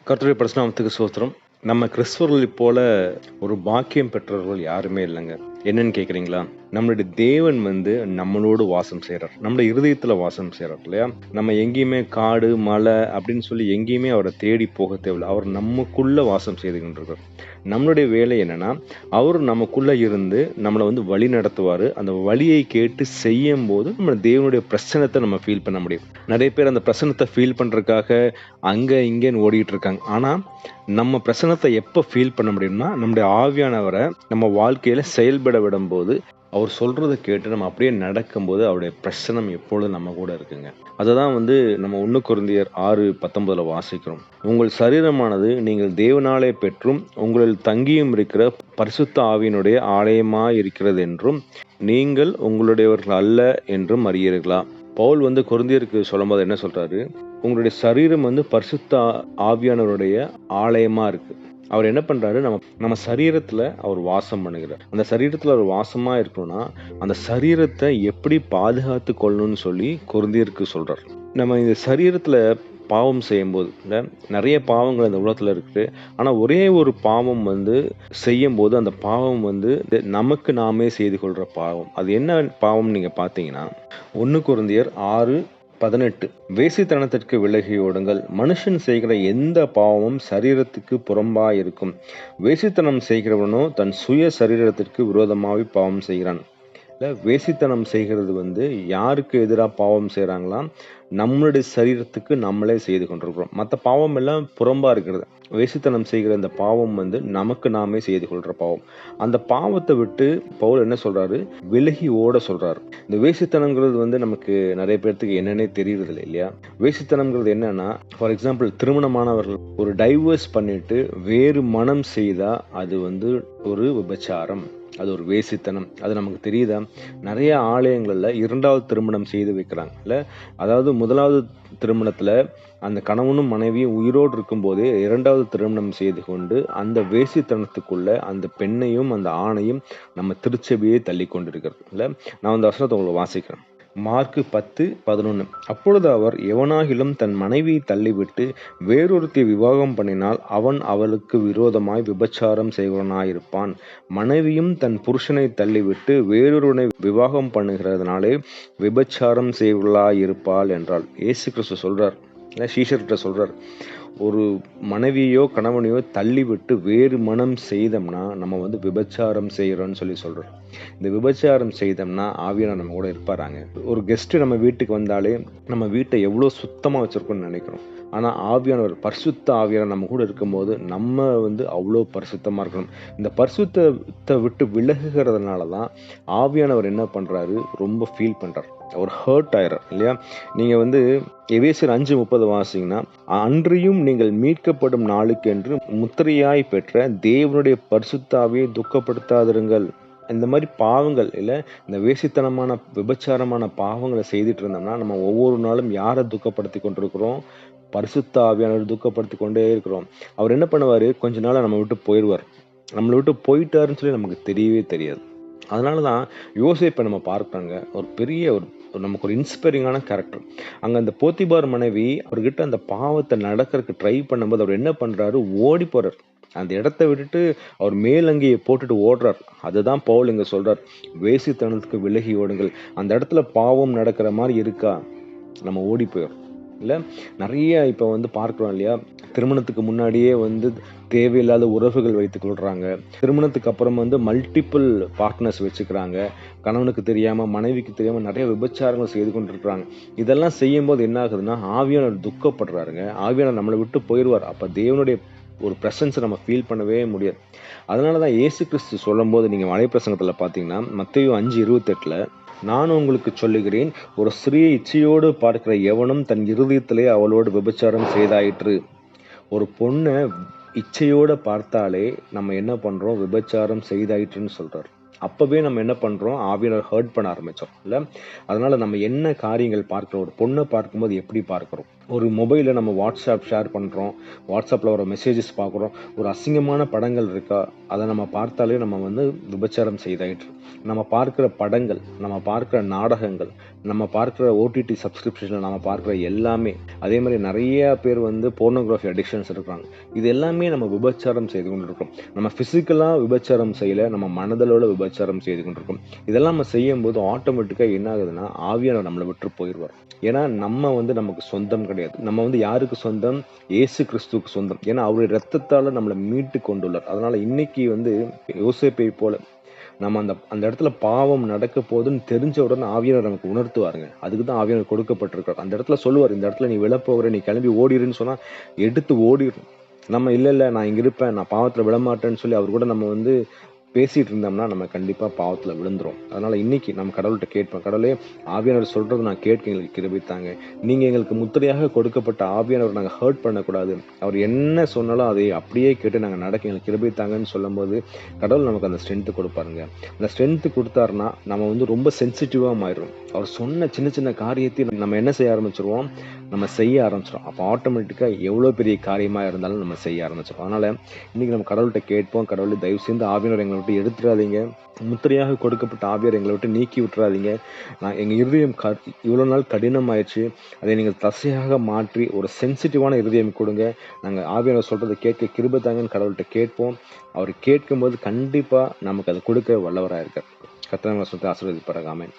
கர்த்தருடைய பரிசுநாமத்துக்கு ஸ்தோத்திரம். நம்ம கிறிஸ்தவர்களைப் போல ஒரு பாக்கியம் பெற்றவர்கள் யாருமே இல்லங்க. என்னன்னு கேட்குறீங்களா? நம்மளுடைய தேவன் நம்மளோடு வாசம் செய்றார். நம்முடைய இருதயத்துல வாசம் செய்றார் இல்லையா? நம்ம எங்கேயுமே காடு, மலை அப்படின்னு சொல்லி எங்கேயுமே அவர தேடி போக தேவையில்ல. அவர் நமக்குள்ள வாசம் செய்து கொண்டிருக்கிறார். நம்மளுடைய வேலை என்னன்னா, அவர் நமக்குள்ள இருந்து நம்மள வழி நடத்துவாரு. அந்த வழியை கேட்டு செய்யும்போது, நம்ம தேவனுடைய பிரசன்னத்த நம்ம ஃபீல் பண்ண முடியும். நெறைய பேர் அந்த பிரசன்னத்த ஃபீல் பண்றதுக்காக அங்க, இங்கேன்னு ஓடிட்டு இருக்காங்க. ஆனா, நம்ம பிரசன்னத்த எப்ப ஃபீல் பண்ண முடியும்னா, நம்முடைய ஆவியானவர நம்ம வாழ்க்கையில செயல்பட விடும்போது, அவர் சொல்றத கேட்டு நம்ம அப்படியே நடக்கும்போது, அவருடைய பிரசன்னம் எப்பொழுதும் நம்ம கூட இருக்குங்க. அததான் நம்ம 1 கொரிந்தியர் 6:19 வாசிக்கிறோம். உங்கள் சரீரமானது நீங்கள் தேவனாலே பெற்றும், உங்களில் தங்கியும் இருக்கிற பரிசுத்த ஆவியினுடைய ஆலயமாய் இருக்கிறது என்றும், நீங்கள் உங்களுடையவர்கள் அல்ல என்றும் அறியீர்களா? பவுல் கொரிந்தியருக்கு சொல்லும்போது என்ன சொல்றாரு? உங்களுடைய சரீரம் பரிசுத்த ஆவியானவருடைய ஆலயமா இருக்கு. அவர் என்ன பண்றாரு? நம்ம நம்ம சரீரத்துல அவர் வாசம் பண்ணுகிறார். அந்த சரீரத்துல அவர் வாசமா இருக்கணும்னா, அந்த சரீரத்தை எப்படி பாதுகாத்து கொள்ளணும்னு சொல்லி கொரிந்தியருக்கு சொல்றார். நம்ம இந்த சரீரத்துல பாவம் செய்யும்போது நிறைய பாவங்கள் இந்த உலகத்துல இருக்கு. ஆனா ஒரே ஒரு பாவம் செய்யும்போது அந்த பாவம் நமக்கு நாமே செய்து கொள்ற பாவம். அது என்ன பாவம் நீங்க பார்த்தீங்கன்னா, 1 கொரிந்தியர் 6:18 வேசித்தனத்திற்கு விலகி ஓடுங்கள். மனுஷன் செய்கிற எந்த பாவமும் சரீரத்துக்கு புறம்பாயிருக்கும். வேசித்தனம் செய்கிறவனோ தன் சுய சரீரத்திற்கு விரோதமாகவே பாவம் செய்கிறான். வேசித்தனம் செய்கிறது யாருக்கு எதிராக பாவம் செய்கிறாங்களாம்? நம்மளுடைய சரீரத்துக்கு நம்மளே செய்து கொண்டிருக்கிறோம். மற்ற பாவம் எல்லாம் புறம்பா இருக்கிறது. வேசித்தனம் செய்கிற இந்த பாவம் நமக்கு நாமே செய்து கொள்ற பாவம். அந்த பாவத்தை விட்டு பவுல் என்ன சொல்றாரு? விலகி ஓட சொல்றாரு. இந்த வேசித்தனங்கிறது நமக்கு நிறைய பேர்த்துக்கு என்னன்னே தெரியறது இல்லையா? வேசித்தனம்ங்கிறது என்னன்னா, ஃபார் எக்ஸாம்பிள் திருமணமானவர்கள் ஒரு டைவர்ஸ் பண்ணிட்டு வேறு மனம் செய்தா அது ஒரு விபச்சாரம். அது ஒரு வேசித்தனம். அது நமக்கு தெரியுதா? நிறைய ஆலயங்கள்ல 2வது திருமணம் செய்து வைக்கிறாங்க இல்ல. அதாவது 1வது திருமணத்துல அந்த கணவனும் மனைவியும் உயிரோடு இருக்கும்போதே 2வது திருமணம் செய்து கொண்டு அந்த வேசித்தனத்துக்குள்ள அந்த பெண்ணையும் அந்த ஆணையும் நம்ம திருச்சபையை தள்ளி கொண்டிருக்கிறது இல்ல. நான் அந்த வசனத்தை உங்களுக்கு வாசிக்கிறேன். மார்க்கு 10:11 அப்பொழுது அவர், எவனாகிலும் தன் மனைவியை தள்ளிவிட்டு வேறொருத்தியை விவாகம் பண்ணினால் அவன் அவளுக்கு விரோதமாய் விபச்சாரம் செய்வனாயிருப்பான். மனைவியும் தன் புருஷனை தள்ளிவிட்டு வேறொருவனை விவாகம் பண்ணுகிறதுனாலே விபச்சாரம் செய்வளாயிருப்பாள் என்றாள். இயேசு கிறிஸ்து சொல்றார், சீஷர்கிட்ட சொல்றார், ஒரு மனைவியோ கணவனையோ தள்ளி விட்டு வேறு மனம் செய்தோம்னா நம்ம விபச்சாரம் செய்யறோம்னு சொல்றோம். இந்த விபச்சாரம் செய்தோம்னா ஆவியானவர் நம்ம கூட இருப்பாராங்க. ஒரு கெஸ்ட் நம்ம வீட்டுக்கு வந்தாலே நம்ம வீட்டை எவ்வளவு சுத்தமா வச்சிருக்கோம்னு நினைக்கிறோம். ஆனா ஆவியானவர், பரிசுத்த ஆவியானவர் நம்ம கூட இருக்கும்போது நம்ம அவ்வளோ பரிசுத்தமா இருக்கணும். இந்த பரிசுத்தத்தை விட்டு விலகுகிறதுனாலதான் ஆவியானவர் என்ன பண்றாரு? ரொம்ப ஃபீல் பண்றாரு. அவர் ஹர்ட் ஆயிடுறார் இல்லையா? நீங்க எபேசியர் 5:30 வாசிங்கன்னா, அன்றியும் நீங்கள் மீட்கப்படும் நாளுக்கு என்று முத்திரையாய் பெற்ற தேவனுடைய பரிசுத்த ஆவியை துக்கப்படுத்தாதிருங்கள். இந்த மாதிரி பாவங்கள் இல்ல, இந்த வேசித்தனமான விபச்சாரமான பாவங்களை செய்துட்டு இருந்தோம்னா நம்ம ஒவ்வொரு நாளும் யாரை துக்கப்படுத்தி கொண்டிருக்கிறோம்? பரிசுத்த ஆவியானவர் துக்கப்படுத்தி கொண்டே இருக்கிறோம். அவர் என்ன பண்ணுவாரு? கொஞ்ச நாள் நம்ம விட்டு போயிடுவார். நம்மளை விட்டு போயிட்டாருன்னு சொல்லி நமக்கு தெரியவே தெரியாது. அதனாலதான் யோசேப்பை நம்ம பார்க்கறாங்க. ஒரு பெரிய நமக்கு ஒரு இன்ஸ்பைரிங்கான கேரக்டர். அங்க அந்த போத்திபார் மனைவி அவர்கிட்ட அந்த பாவத்தை நடக்கிறதுக்கு ட்ரை பண்ணும்போது அவர் என்ன பண்றாரு? ஓடி போறார். அந்த இடத்தை விட்டுட்டு அவர் மேலங்கியை போட்டுட்டு ஓடுறார். அதுதான் பவுல் இங்க சொல்றார், வேசித்தனத்துக்கு விலகி ஓடுங்கள். அந்த இடத்துல பாவம் நடக்கிற மாதிரி இருக்கா, நம்ம ஓடி போயிடும் இல்ல. நிறைய இப்ப பார்க்கிறோம் இல்லையா? திருமணத்துக்கு முன்னாடியே தேவையில்லாத உறவுகள் வைத்துக் கொள்றாங்க. திருமணத்துக்கு அப்புறம் மல்டிபிள் பார்ட்னர்ஸ் வச்சுக்கிறாங்க. கணவனுக்கு தெரியாம, மனைவிக்கு தெரியாம நிறைய விபச்சாரங்கள் செய்து கொண்டிருக்கிறாங்க. இதெல்லாம் செய்யும் போது என்ன ஆகுதுன்னா, ஆவியானவர் துக்கப்படுறாருங்க. ஆவியானவர் நம்மளை விட்டு போயிடுவார். அப்ப தேவனுடைய ஒரு பிரசன்ஸை நம்ம ஃபீல் பண்ணவே முடியாது. அதனாலதான் இயேசு கிறிஸ்து சொல்லும் போது நீங்க மலை பிரசங்கத்துல பாத்தீங்கன்னா, மத்தேயு 5:28 நான் உங்களுக்கு சொல்லுகிறேன், ஒரு ஸ்திரீயை இச்சையோடு பார்க்கிற எவனும் தன் இருதயத்திலே அவளோடு விபச்சாரம் செய்தாயிற்று. ஒரு பொண்ணை இச்சையோட பார்த்தாலே நம்ம என்ன பண்றோம்? விபச்சாரம் செய்தாயிற்றுன்னு சொல்றாரு. அப்பவே நம்ம என்ன பண்றோம்? ஆவியானவர் ஹர்ட் பண்ண ஆரம்பிச்சோம் இல்ல. அதனால நம்ம என்ன காரியங்கள் பார்க்கிறோம்? ஒரு பொண்ணை பார்க்கும்போது எப்படி பார்க்கிறோம்? ஒரு மொபைலில் நம்ம வாட்ஸ்அப் ஷேர் பண்ணுறோம், வாட்ஸ்அப்பில் வர மெசேஜஸ் பார்க்குறோம், ஒரு அசிங்கமான படங்கள் இருக்கா, அதை நம்ம பார்த்தாலே நம்ம வந்து விபச்சாரம் செய்தாயிற்று. நம்ம பார்க்குற படங்கள், நம்ம பார்க்குற நாடகங்கள், நம்ம பார்க்குற ஓடிடி சப்ஸ்கிரிப்ஷனில் நம்ம பார்க்குற எல்லாமே, அதே மாதிரி நிறைய பேர் வந்து போர்னோகிராஃபி அடிக்ஷன்ஸ் இருக்கிறாங்க. இது எல்லாமே நம்ம விபச்சாரம் செய்து கொண்டிருக்கோம். நம்ம ஃபிசிக்கலாக விபச்சாரம் செய்யலை, நம்ம மனதளவில் விபச்சாரம் செய்து கொண்டிருக்கோம். இதெல்லாம் நம்ம செய்யும்போது ஆட்டோமேட்டிக்காக என்ன ஆகுதுன்னா, ஆவியானவர் நம்மளை விட்டு போயிடுவார். ஏன்னா நம்ம வந்து நமக்கு சொந்தம் கிடையாது. நம்ம வந்து யாருக்கு சொந்தம்? இயேசு கிறிஸ்துவுக்கு சொந்தம். ஏன்னா அவருடைய ரத்தத்தால நம்மளை மீட்டு கொண்டுள்ளார். அதனால இன்னைக்கு வந்து யோசேப்பை போல நம்ம அந்த அந்த இடத்துல பாவம் நடக்க போகுதுன்னு தெரிஞ்ச உடனே ஆவியானவர் நமக்கு உணர்த்துவாருங்க. அதுக்கு தான் ஆவியானவர் கொடுக்கப்பட்டிருக்கார். அந்த இடத்துல சொல்லுவார், இந்த இடத்துல நீ விழப்போகிற, நீ கிளம்பி ஓடிடுன்னு சொன்னா எடுத்து ஓடிடும். நம்ம இல்ல நான் இங்க இருப்பேன், நான் பாவத்துல விழமாட்டேன்னு சொல்லி அவர் கூட நம்ம வந்து பேசிட்டு இருந்தோம்னா நம்ம கண்டிப்பா பாவத்துல விழுந்துரும். அதனால இன்னைக்கு நம்ம கடவுள்கிட்ட கேட்போம், கடவுளே ஆவியானவர் சொல்றது நான் கேட்க எங்களுக்கு கிருபை தாங்க. நீங்க எங்களுக்கு முத்திரையாக கொடுக்கப்பட்ட ஆவியானவர் நாங்க ஹர்ட் பண்ணக்கூடாது. அவர் என்ன சொன்னாலும் அதை அப்படியே கேட்டு நாங்க நடக்க எங்களுக்கு கிருபை தாங்கன்னு சொல்லும்போது கடவுள் நமக்கு அந்த ஸ்ட்ரென்த் கொடுப்பாருங்க. அந்த ஸ்ட்ரென்த் கொடுத்தாருன்னா நம்ம வந்து ரொம்ப சென்சிட்டிவா மாறிடும். அவர் சொன்ன சின்ன சின்ன காரியத்தையும் நம்ம என்ன செய்ய ஆரம்பிச்சிருவோம், நம்ம செய்ய ஆரம்பிச்சிடும். அப்போ ஆட்டோமேட்டிக்கா எவ்வளவு பெரிய காரியமா இருந்தாலும் நம்ம செய்ய ஆரம்பிச்சிடும். அதனால இன்னைக்கு நம்ம கடவுள்கிட்ட கேட்போம், கடவுளை தயவு செய்து ஆவியானவர் எங்களை விட்டு எடுத்துடாதீங்க, முத்திரையாக கொடுக்கப்பட்ட ஆவியார் எங்களை விட்டு நீக்கி விட்டுறாதீங்க. நான் எங்கள் இருதயம் இவ்வளோ நாள் கடினமாயிடுச்சு, அதை நீங்கள் தசையாக மாற்றி ஒரு சென்சிட்டிவான இருதயம் கொடுங்க, நாங்கள் ஆவியானவர் சொல்கிறத கேட்க கிருபை தாங்கன்னு கடவுள்கிட்ட கேட்போம். அவர் கேட்கும்போது கண்டிப்பாக நமக்கு அதை கொடுக்க வல்லவராக இருக்கார். கர்த்தர் நம்மை சுற்றி ஆசீர்வதிப்பாராக. ஆமென்.